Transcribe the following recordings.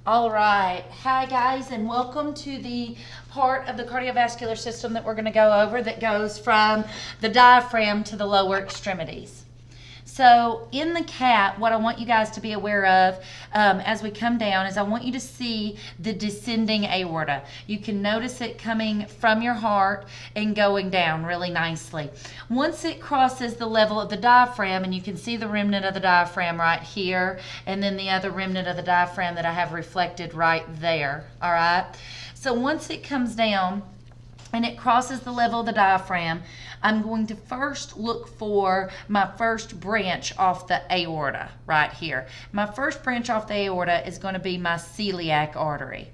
All right. Hi, guys, and welcome to the part of the cardiovascular system that we're going to go over that goes from the diaphragm to the lower extremities. So in the cat, what I want you guys to be aware of as we come down is I want you to see the descending aorta. You can notice it coming from your heart and going down really nicely. Once it crosses the level of the diaphragm, and you can see the remnant of the diaphragm right here, and then the other remnant of the diaphragm that I have reflected right there, all right? So once it comes down, and it crosses the level of the diaphragm, I'm going to first look for my first branch off the aorta right here. My first branch off the aorta is going to be my celiac artery.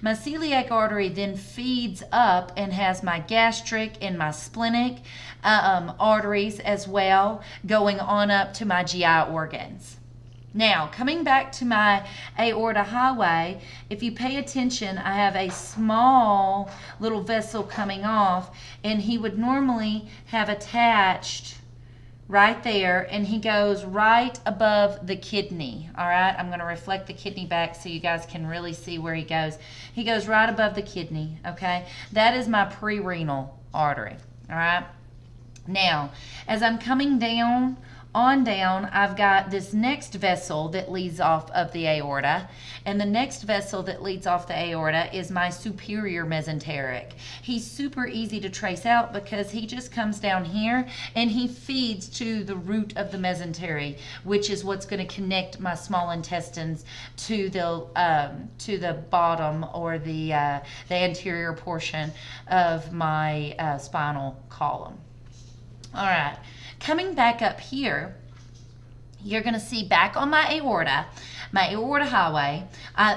My celiac artery then feeds up and has my gastric and my splenic arteries as well, going on up to my GI organs. Now, coming back to my aorta highway, if you pay attention, I have a small little vessel coming off, and he would normally have attached right there, and he goes right above the kidney. All right, I'm going to reflect the kidney back so you guys can really see where he goes. He goes right above the kidney, okay? That is my prerenal artery, all right? Now, as I'm coming down, I've got this next vessel that leads off of the aorta, and the next vessel that leads off the aorta is my superior mesenteric. He's super easy to trace out because he just comes down here and he feeds to the root of the mesentery, which is what's going to connect my small intestines to the bottom or the anterior portion of my spinal column. All right. Coming back up here, you're going to see back on my aorta highway.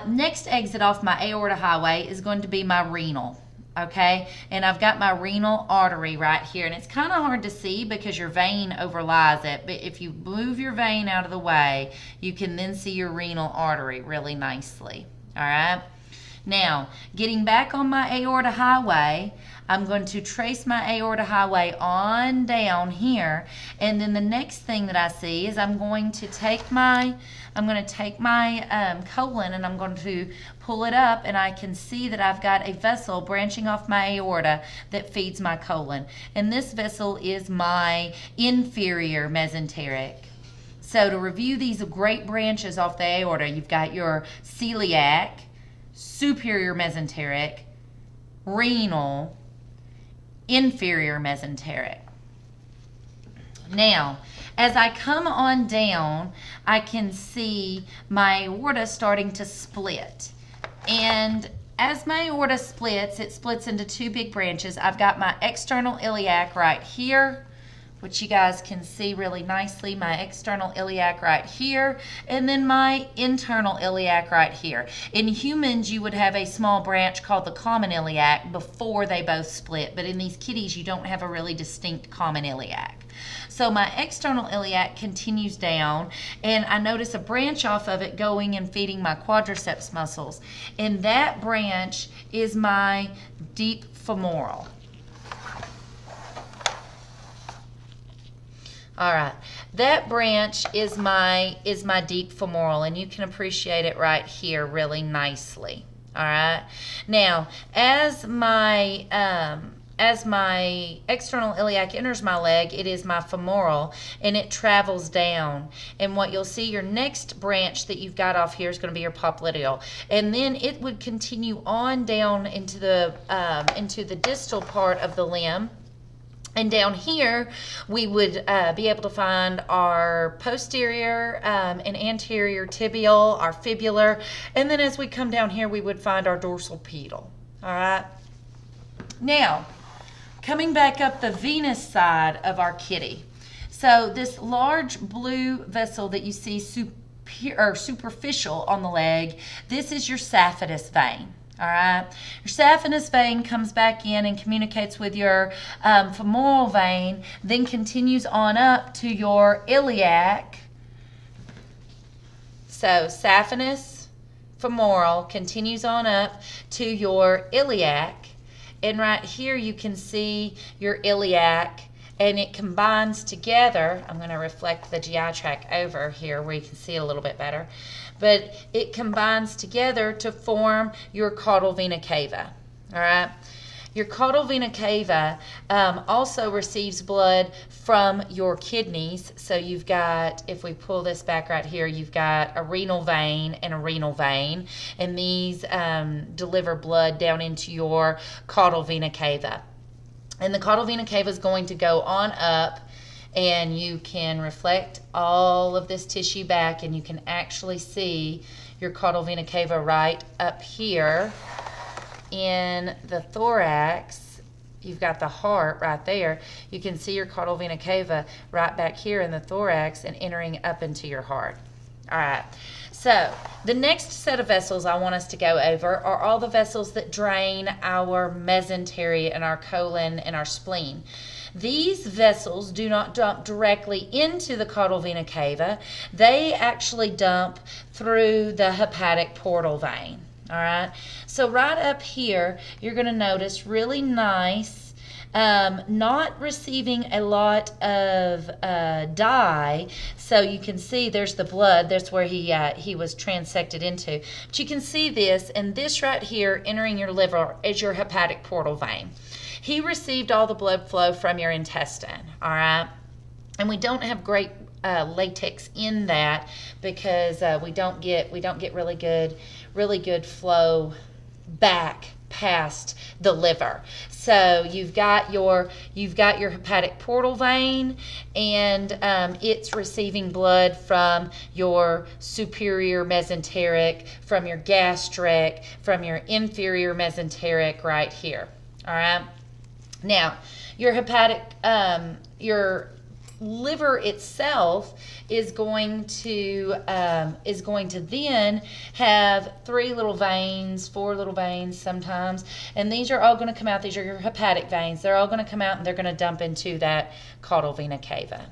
Next exit off my aorta highway is going to be my renal, okay? And I've got my renal artery right here, and it's kind of hard to see because your vein overlies it, but if you move your vein out of the way, you can then see your renal artery really nicely, all right? Now, getting back on my aorta highway, I'm going to trace my aorta highway on down here, and then the next thing that I see is I'm going to take my colon, and I'm going to pull it up, and I can see that I've got a vessel branching off my aorta that feeds my colon, and this vessel is my inferior mesenteric. So to review these great branches off the aorta, you've got your celiac, superior mesenteric, renal, inferior mesenteric. Now, as I come on down, I can see my aorta starting to split. And as my aorta splits, it splits into two big branches. I've got my external iliac right here, which you guys can see really nicely, my external iliac right here, and then my internal iliac right here. In humans, you would have a small branch called the common iliac before they both split, but in these kitties, you don't have a really distinct common iliac. So my external iliac continues down, and I notice a branch off of it going and feeding my quadriceps muscles, and that branch is my deep femoral. All right, that branch is my deep femoral, and you can appreciate it right here really nicely. All right, now as my external iliac enters my leg, it is my femoral, and it travels down. And what you'll see, your next branch that you've got off here is going to be your popliteal, and then it would continue on down into the distal part of the limb. And down here, we would be able to find our posterior and anterior tibial, our fibular, and then as we come down here, we would find our dorsal pedal. All right. Now, coming back up the venous side of our kitty. So this large blue vessel that you see superficial on the leg, this is your saphenous vein. All right, your saphenous vein comes back in and communicates with your femoral vein, then continues on up to your iliac. So saphenous, femoral continues on up to your iliac, and right here you can see your iliac, and it combines together. I'm going to reflect the GI tract over here where you can see it a little bit better. but it combines together to form your caudal vena cava. All right. Your caudal vena cava also receives blood from your kidneys. So you've got, if we pull this back right here, you've got a renal vein and a renal vein, and these deliver blood down into your caudal vena cava. And the caudal vena cava is going to go on up, and you can reflect all of this tissue back, and you can actually see your caudal vena cava right up here in the thorax. You've got the heart right there. You can see your caudal vena cava right back here in the thorax and entering up into your heart. All right. So the next set of vessels I want us to go over are all the vessels that drain our mesentery and our colon and our spleen. These vessels do not dump directly into the caudal vena cava. They actually dump through the hepatic portal vein. All right, so right up here, you're going to notice really nice, not receiving a lot of dye. So you can see there's the blood. That's where he was transected into. But you can see this, and this right here entering your liver is your hepatic portal vein. He received all the blood flow from your intestine. All right, and we don't have great latex in that because we don't get really good flow back past the liver. So you've got your hepatic portal vein, and it's receiving blood from your superior mesenteric, from your gastric, from your inferior mesenteric right here. All right. Now, your liver itself is going to then have 3 little veins, 4 little veins sometimes, and these are all going to come out. These are your hepatic veins. They're all going to come out, and they're going to dump into that caudal vena cava.